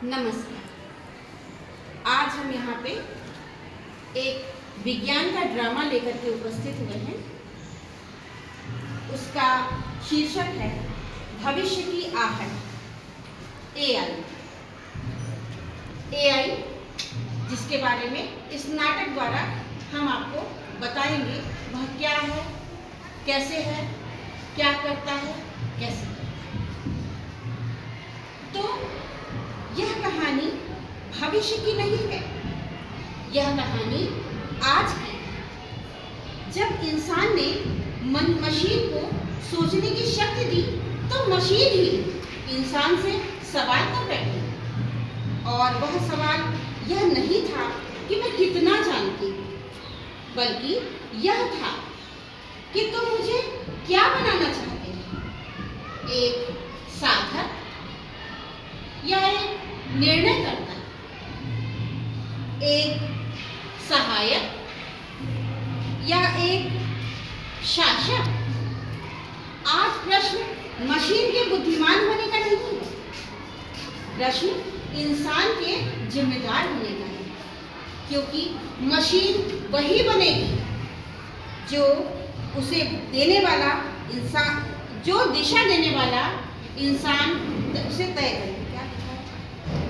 नमस्कार। आज हम यहाँ पे एक विज्ञान का ड्रामा लेकर के उपस्थित हुए हैं। उसका शीर्षक है भविष्य की आहट। एआई जिसके बारे में इस नाटक द्वारा हम आपको बताएंगे वह क्या है, कैसे है, क्या करता है, कैसे है। तो यह कहानी भविष्य की नहीं है, यह कहानी आज की। जब इंसान ने मशीन को सोचने की शक्ति दी तो मशीन ही इंसान से सवाल कर बैठी, और वह सवाल यह नहीं था कि मैं कितना जानती, बल्कि यह था कि तुम मुझे क्या बनाना चाहते हो, एक साधक या एक निर्णयकर्ता, एक सहायक या एक शासक। आज प्रश्न मशीन के बुद्धिमान होने का नहीं है, प्रश्न इंसान के जिम्मेदार होने का है, क्योंकि मशीन वही बनेगी जो उसे देने वाला इंसान, जो दिशा देने वाला इंसान उसे तय करेगा,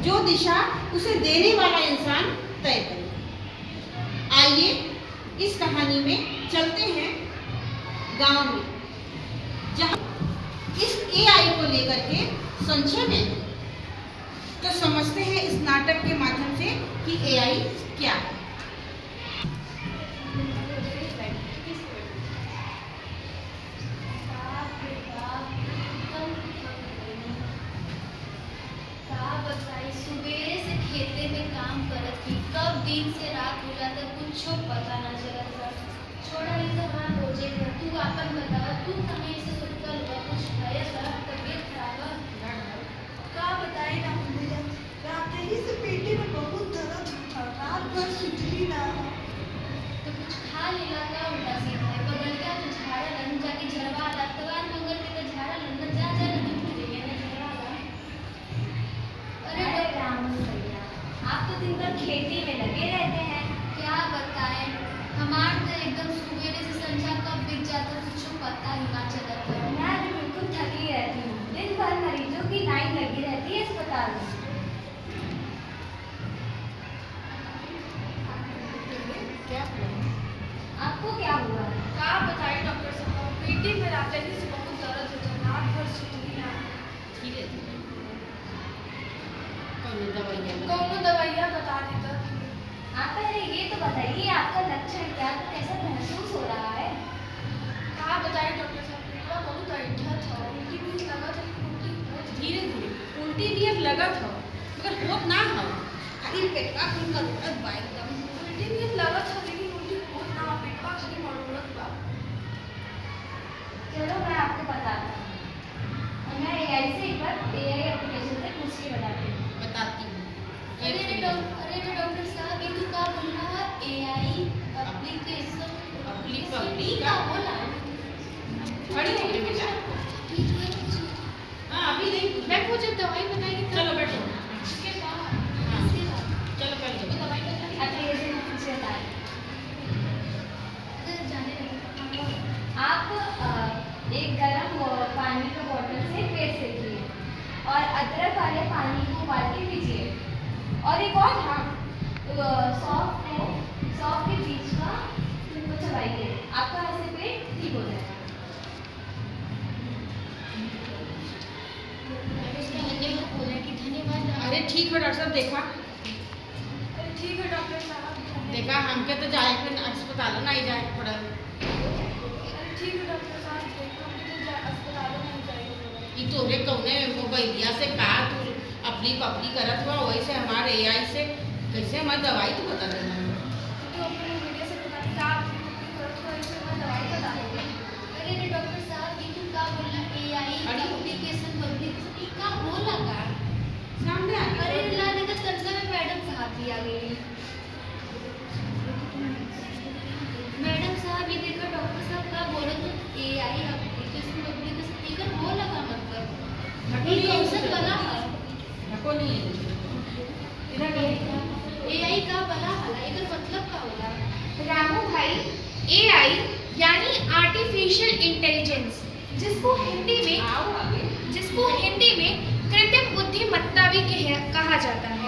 जो दिशा उसे देने वाला इंसान तय करेगा। आइए इस कहानी में चलते हैं गांव में, जहां इस एआई को लेकर के संशय में, तो समझते हैं इस नाटक के माध्यम से कि एआई क्या है। दिन से रात हो जाता कुछ पता ना चला। छोड़ा नहीं तो हाँ रोजे तू अपन बता, तू कहीं से सुतल हुआ, कुछ है सर तबीयत खराब का बताए ना मुझे। रात ही से पेटे में बहुत दर्द था, रात भर सुतली ना, तो कुछ खा लेला का उल्टा सीधा है बदल गया तो झाड़ा लन जाके झड़वा तवार मंगल के तो झाड़ा लन जा जा नहीं भूलिए ना झड़वा। अरे राम भैया आप तो दिन भर खेती में लगे रहते हैं, क्या बताएं। हमारे तो एकदम सुबह से संध्या कब बीत जाता कुछ पता ही ना चलता। मैं भी बिल्कुल थकी रहती हूँ, दिन भर मरीजों की लाइन लगी रहती है अस्पताल में। क्या आपको क्या हुआ? क्या बताएं डॉक्टर साहब, पेटी में आते ही से बहुत दर्द होता है, रात भर सुतली ना। ठीक है, कौन दवाइयाँ बता देता। आप पहले ये तो बताइए आपका लक्षण क्या, कैसा महसूस हो रहा है? हाँ बताइए डॉक्टर साहब, पेटवा बहुत ऐठा था, उल्टी भी लगा था, उल्टी बहुत धीरे धीरे उल्टी भी अब लगा था, मगर होत ना हो, खाली पेटवा कुल करोड़त बा एकदम। उल्टी भी लगा था लेकिन उल्टी बहुत ना, पेटवा खाली मरोड़त बा। चलो मैं आपको बताता हूँ, मैं एआई से एक बार एआई एप्लीकेशन से पूछ के बताती हूँ। अरे डॉक्टर साहब ये तो क्या बोल रहा है, एआई एप्लीकेशन का बोला खड़ी हो गई बेटा। हाँ अभी नहीं, मैं मुझे दवाई बताएगी चलो बैठो। उसके बाद चलो पहले दवाई एप्लीकेशन पूछे बताएं। जाने लगे आप एक गर्म पानी का बोतल से पेट सेकिए और अदरक वाले पानी को उबाल के पीजिए, और एक और हाँ सौंफ के बीज का तुमको चबाइए, आपका ऐसे पेट ठीक हो जाएगा। अरे ठीक है डॉक्टर साहब, देखा अरे ठीक है डॉक्टर साहब, देखा हमके तो जाए फिर अस्पताल नहीं जाए पड़ा। अरे ठीक है डॉक्टर साहब, देखो मुझे अस्पताल नहीं जाएगा। ये तोरे कौने मोबाइलिया से कहा तू अपनी पपली करत हुआ, वैसे हमारे एआई से कैसे हमारी दवाई तो बता देना। तो अपने वीडियो से पता नहीं क्या आपकी पपली करत हुआ, ऐसे मैं दवाई बता दूँगी। अरे डॉक्टर साहब ये तू क्या बोलना, एआई एप्लीकेशन पब्लिकेशन ये क्या बोला का सामने आ गया। अरे लाने का तंजा में मैडम साहब भी आ गई। मैडम साहब ये देखो डॉक्टर साहब क्या बोल रहे थे, एआई एप्लीकेशन पब्लिकेशन ये बोला का मतलब ये कौन सा वाला है? ढको नहीं है। आर्टिफिशियल इंटेलिजेंस, जिसको हिंदी में कृत्रिम बुद्धिमत्ता भी कहा जाता है।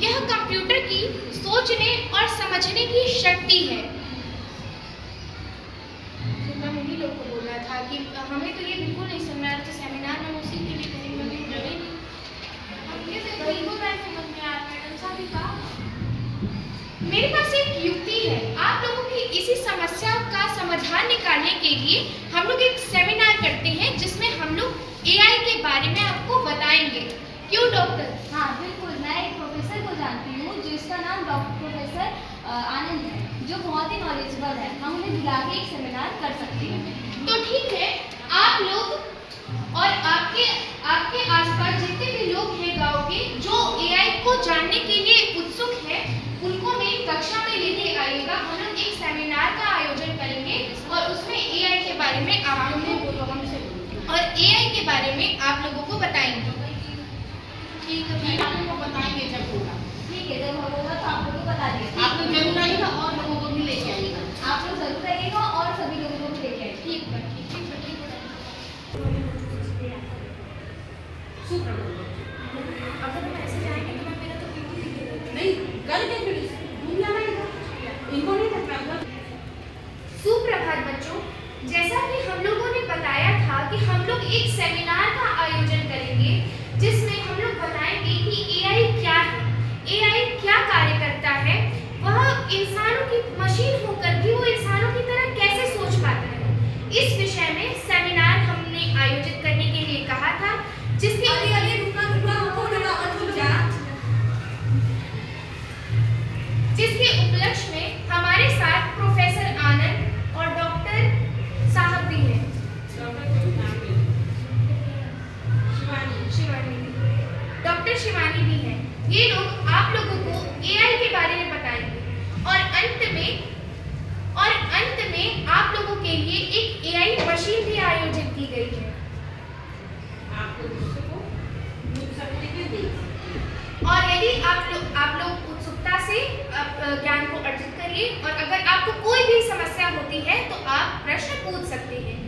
यह कंप्यूटर की सोचने और समझने की शक्ति है। मैं उन्हीं लोग को बोलना था कि हमें तो ये बिल्कुल नहीं समझ रहा था, सेमिनार में उसी के लिए करेंगे, मेरे पास एक युक्ति है। आप लोगों की इसी समस्या का समाधान निकालने के लिए हम लोग एक सेमिनार करते हैं, जिसमें हम लोग एआई के बारे में आपको बताएंगे। क्यों डॉक्टर? हाँ बिल्कुल, मैं एक प्रोफेसर को जानती हूँ जिसका नाम प्रोफेसर आनंद है, जो बहुत ही नॉलेजेबल है। हम उन्हें बुला के एक सेमिनार कर सकते हैं। तो ठीक है, आप लोग और आपके आसपास जितने भी लोग हैं गांव के, जो एआई को जानने के लिए उत्सुक है, उनको मेरी कक्षा में लेके आइएगा। हम लोग एक सेमिनार का आयोजन करेंगे और उसमें एआई के बारे में आप लोगों को बताएंगे। ठीक है, आप लोगों को बताएंगे जब होगा। ठीक है, जब होगा तो आप लोग को बता देंगे। आप लोग जरूर आइएगा और लोगों को भी लेके आइएगा। आप लोग जरूर आइएगा और सभी लोगों को भी लेके आइएगा। ठीक है। अगर हम ऐसे जाएंगे तो मेरा तो नहीं कल के फिर दुनिया में इनको नहीं रखना। सुप्रभात बच्चों, जैसा कि हम लोगों ने बताया था कि हम लोग एक सेमिनार का आयोजन करेंगे, जिसमें हम लोग बताएंगे कि एआई क्या है, एआई क्या कार्य करता है, वह इंसानों की मशीन होकर भी वो इंसानों की तरह कैसे सोच पाता है। इस विषय में सेमिनार हमने आयोजित करने के लिए कहा था, जिसके उपलक्ष्य में हमारे साथ प्रोफेसर आनंद और डॉक्टर साहब भी हैं। डॉक्टर शिवानी भी हैं। ये लोग आप लोगों को एआई के बारे में बताएंगे और अंत में आप लोगों के लिए एक एआई मशीन भी आयोजित की गई है। और यदि आप लोग उत्सुकता से ज्ञान को अर्जित करिए, और अगर आपको कोई भी समस्या होती है तो आप प्रश्न पूछ सकते हैं।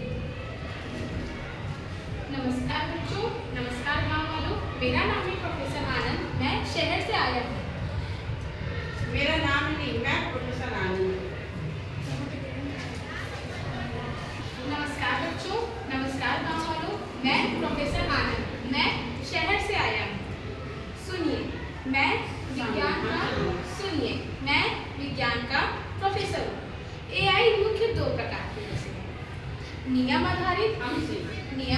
नमस्कार बच्चों, नमस्कार गाँव वालों। मेरा नाम है प्रोफेसर आनंद, मैं शहर से आया हूँ। मेरा नाम नहीं, मैं प्रोफेसर आनंद। नमस्कार बच्चों, नमस्कार गाँव वालों। मैं प्रोफेसर आनंद, मैं शहर से आया हूँ। सुनिए, मैं विज्ञान का प्रोफेसर हूँ। एआई मुख्य दो प्रकार के होते हैं, नियम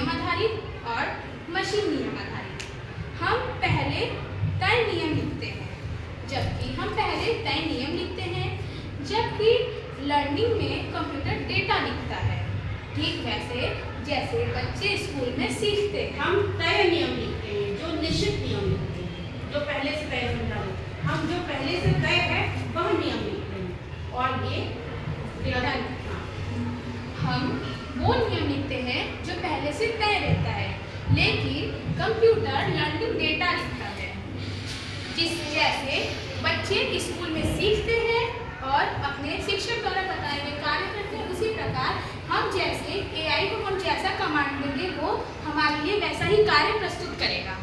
आधारित और मशीन नियम आधारित। हम पहले तय नियम लिखते हैं, जबकि लर्निंग में कंप्यूटर डेटा लिखता है। ठीक वैसे जैसे बच्चे स्कूल में सीखते हैं। हम तय नियम लिखते हैं, जो निश्चित नियम लिखते हैं, जो पहले से तय समझा हो। हम जो पहले से तय है वह नियम लिखते हैं, और ये डेटा। हम वो नियम लिखते हैं जो पहले से तय रहता है, लेकिन कंप्यूटर लर्निंग डेटा लिखता है। जैसे बच्चे स्कूल में सीखते हैं और अपने शिक्षक द्वारा बताए गए कार्य करते हैं, उसी प्रकार हम जैसे एआई को हम जैसा कमांड देंगे वो हमारे लिए वैसा ही कार्य प्रस्तुत करेगा।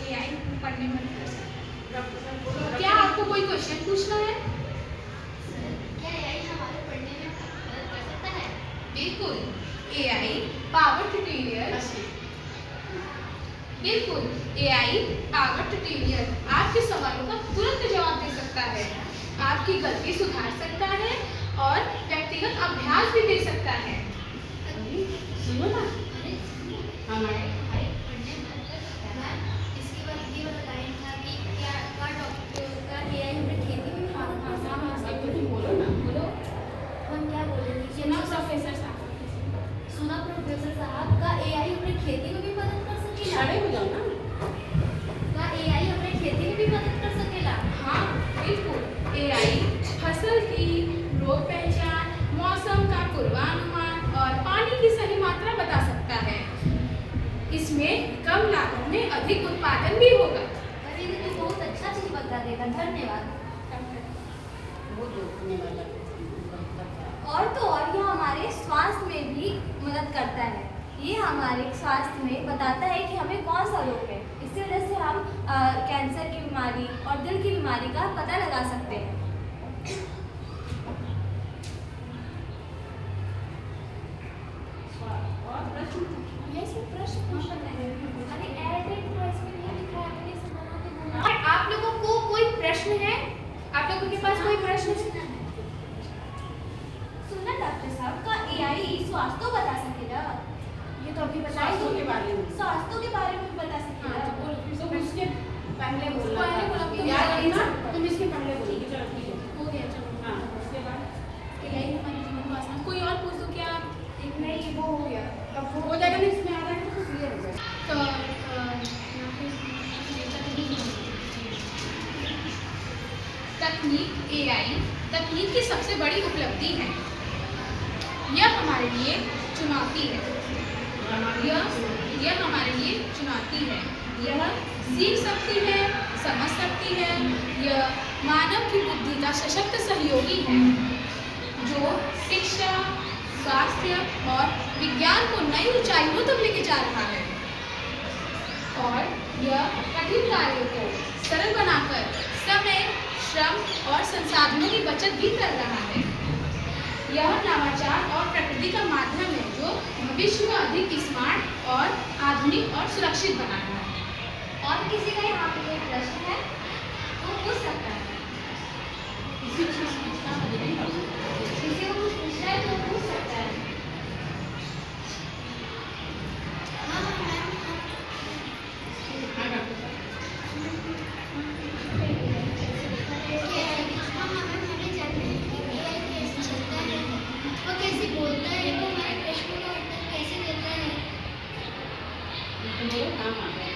एआई पढ़ने में क्या आपको कोई क्वेश्चन पूछना है? क्या एआई हमारे पढ़ने में मदद कर सकता है? बिल्कुल, एआई पावर ट्यूटोरियल आपके सवालों का तुरंत जवाब दे सकता है, आपकी गलती सुधार सकता है और व्यक्तिगत अभ्यास भी दे सकता है। सुनो ना, हमारे इसके बाद ये वाला लाइन था कि क्या एआई हमें खेती में बोलो ना, हम क्या बोलेंगे? सुना प्रोफेसर साहब, का एआई हमें खेती में भी मदद कर सकेला? खड़े हो जाओ ना। का एआई हमें खेती में भी मदद कर सकेला? हाँ बिल्कुल, एआई फसल की रोग पहचान, मौसम का पूर्वानुमान और पानी की सही मात्रा बता सकता है। इसमें कम लागत में अधिक उत्पादन भी होगा। अरे ये तो बहुत अच्छा चीज बता देगा, धन्यवाद। वो रोकने वाला और तो और यह हमारे स्वास्थ्य में भी मदद करता है। ये हमारे स्वास्थ्य में बताता है कि हमें कौन सा रोग है। इसकी वजह से हम कैंसर की बीमारी और दिल की बीमारी का पता लगा सकते हैं। और प्रश्न अरे एडिट तो इसमें नहीं लिखा है, अपने से बना के बोला। और आप लोगों को कोई प्रश्न है? आप लोगों के पास कोई प्रश्न है? सुनना डॉक्टर साहब का एआई स्वास्थ्य तो बता सकेगा। ये तो अभी स्वास्थ्य के बारे में स्वास्थ्य के बारे में भी बता सकेगा। तो उसके पहले बोलना पहले बोला, था। तुम याद याद है ना? नहीं तुम इसके पहले बोलोगे, चलो ठीक है। हो गया, चलो। हाँ, उसके बाद एआई हमारे जीवन को आसान। कोई और पूछ दो क्या? एक नहीं, वो हो गया। अब वो हो जाएगा ना, इसमें आ जाएगा तो क्लियर हो जाएगा। तो यहाँ पे तकनीक, एआई तकनीक की सबसे बड़ी उपलब्धि है। यह हमारे लिए चुनौती है। यह हमारे लिए चुनौती है। यह सीख सकती है, समझ सकती है। यह मानव की बुद्धि का सशक्त सहयोगी है, जो शिक्षा, स्वास्थ्य और विज्ञान को नई ऊंचाइयों तक लेके जा रहा है। और यह कठिन कार्यों को सरल बनाकर समय, श्रम और संसाधनों की बचत भी कर रहा है। यह नवाचार और प्रकृति का माध्यम है, जो भविष्य को अधिक स्मार्ट और आधुनिक और सुरक्षित बना रहा है। और किसी का यहाँ पे कोई प्रश्न है तो पूछ सकता है। इसी चीज़ की इच्छा मुझे नहीं मालूम। किसी को कुछ पूछना है तो पूछ सकता है। हाँ, डॉक्टर साहब। मेरे काम आ गया।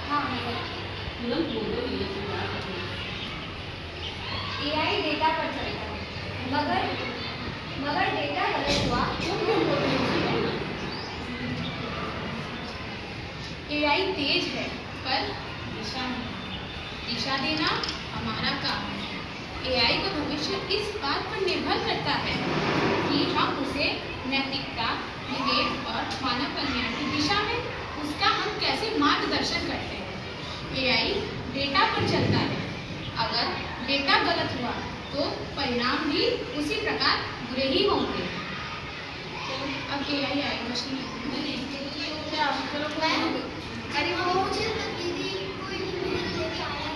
हाँ, तुरंत बोलो, ये चीज़ याद रखो। एआई डेटा पर चलता है, मगर डेटा गलत हुआ एआई तेज है, पर दिशा देना हमारा काम है। एआई का भविष्य इस बात पर निर्भर करता है कि हम उसे नैतिकता, विवेक और मानव कल्याण की दिशा में उसका हम कैसे मार्गदर्शन करते हैं। एआई डेटा पर चलता है। अगर डेटा गलत हुआ तो परिणाम भी उसी प्रकार बुरे ही होंगे। अब एआई आएगा मशीन। क्या चलो अरे वो मुझे दीदी कोई लेके आया।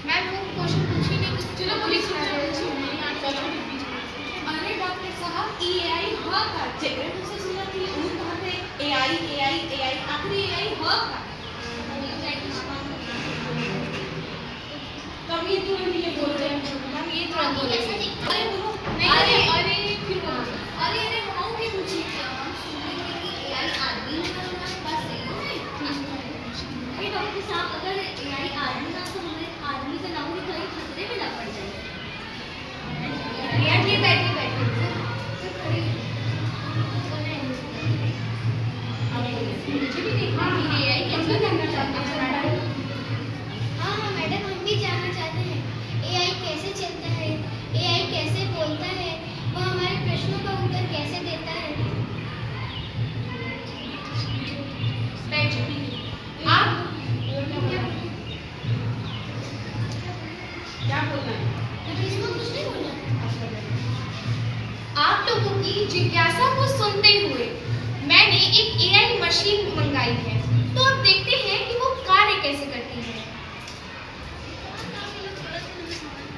मैं वो क्वेश्चन पूछी नहीं। चलो पुलिस अरे डॉक्टर साहब, एआई हाँ का जगह मुझसे सुना कि उन कहा थे एआई आखिरी एआई हाँ का। तब ये तुरंत ये बोल रहे हैं, हम ये तुरंत बोल रहे हैं। अरे बोलो नहीं, अरे फिर बोलो। अरे हम भी पूछी क्या? हम सुनेंगे कि एआई आदमी ने करना है, बात सही हो गई। अरे डॉक्टर साहब, अगर एआई आदमी ना तो हमें आदमी का नाम भी कहीं खतरे में ना पड़ जाए। बैठिए बैठिए बैठिए। मुझे भी देखना है एआई कैसे करना चाहते हैं मैडम। हाँ हाँ मैडम, हम भी जानना चाहते हैं एआई कैसे चलता है, एआई कैसे बोलता है, वह हमारे प्रश्नों का उत्तर कैसे देता है। बैठिए। आप क्या बोलना है? इसमें कुछ नहीं बोलना। आप लोगों की जिज्ञासा को सुनते हुए मैंने एक एआई मशीन मंगाई है, तो अब देखते हैं कि वो कार्य कैसे करती है।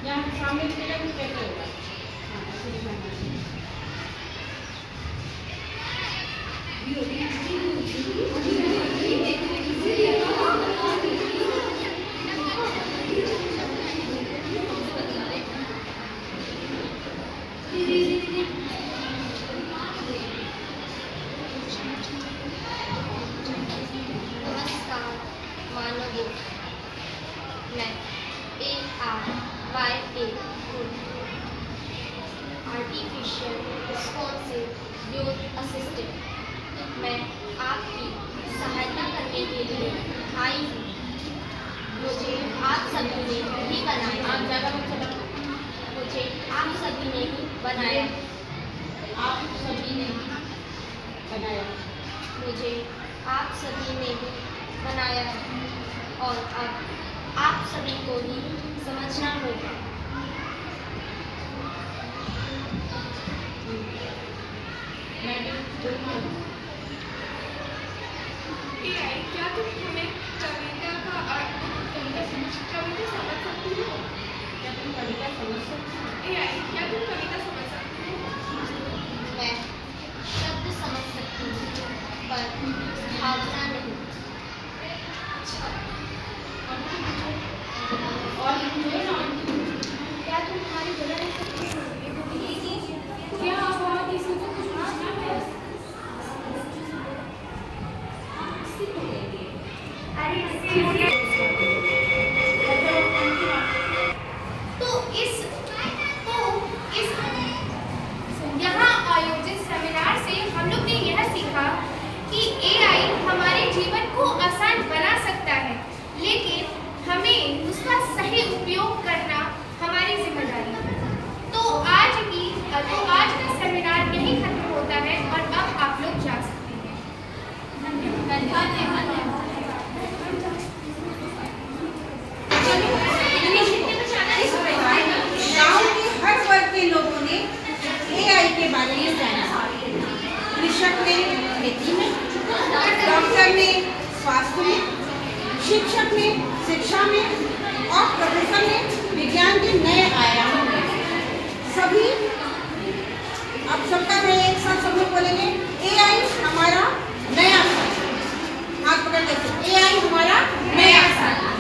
यहाँ सामने लिखेगा कुछ कैसे होगा? हाँ, ऐसे लिखना है। नमस्कार मानवों, मैं ARYA artificial responsive youth assistant मैं आपकी सहायता करने के लिए आई हूँ। मुझे आप सभी ने ही बनाया। आप ज़्यादा मत चलाओ। मुझे आप सभी ने ही बनाया। आप सभी ने बनाया। मुझे आप सभी ने ही बनाया और अब आप सभी को ही समझना होगा। AI, क्या तुम हमें कविता का अर्थ कविता समझ सकती हो? क्या तुम कविता समझ सकते हो? AI, क्या तुम कविता समझ सकती हो? मैं शब्द समझ सकती हूँ पर भावना नहीं। और जो ना क्या तुम्हारी गलत हो सकती है? क्या आप किसी को कुछ पूछना है? यहाँ आयोजित सेमिनार से हम लोग ने यह सीखा कि AI हमारे जीवन को आसान बना सकता है, लेकिन हमें उसका सही उपयोग करना हमारी जिम्मेदारी है। तो आज का सेमिनार यहीं खत्म होता है और अब आप लोग जा सकते हैं। धन्यवाद। गांव के हर वर्ग के लोगों ने AI के बारे में जाना। कृषक ने खेती में, डॉक्टर ने स्वास्थ्य में, शिक्षक ने शिक्षा में और प्रोफेसर ने विज्ञान के नए आयामों में। सभी अब सबका मैं एक साथ सब लोग बोलेंगे AI हमारा नया साथी। हाथ पकड़ के AI हमारा नया साथी।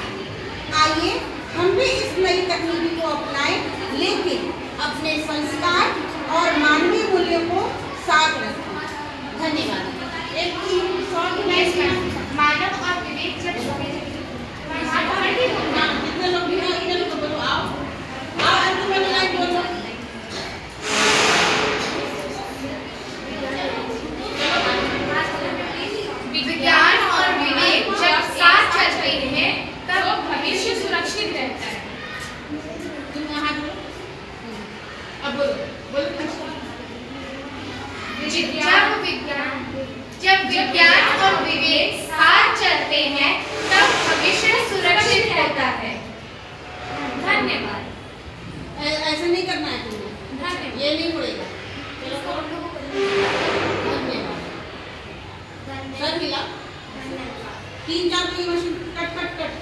आइए हम भी इस नई तकनीकी को अपनाएं, लेकिन अपने संस्कार और मानवीय मूल्यों को साथ रखें। धन्यवाद। एक मानव और विवेक जब जितने लोग भी हैं इतने लोग को बोलो आओ अंतिम में लाइन बोलो। विज्ञान और विवेक जब साथ चलते हैं तब भविष्य सुरक्षित रहता है। तुम यहाँ बोलो। अब बोलो जब विज्ञान और विवेक साथ चलते हैं तब भविष्य सुरक्षित रहता है। धन्यवाद। ऐसा नहीं करना है तुम्हें। धन्यवाद। ये नहीं उड़ेगा। चलो करो। धन्यवाद। सर मिला। 3-4 की मशीन कट कट कट